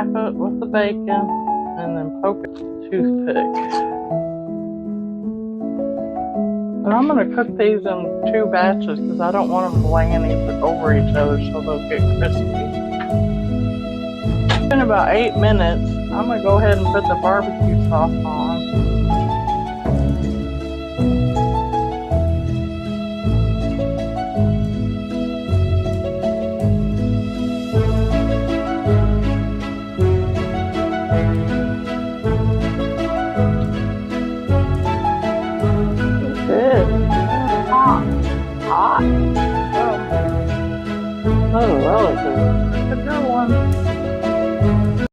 wrap it with the bacon and then poke it with a toothpick. And I'm going to cook these in 2 batches because I don't want them laying over each other so they'll get crispy. In about 8 minutes, I'm going to go ahead and put the barbecue sauce on.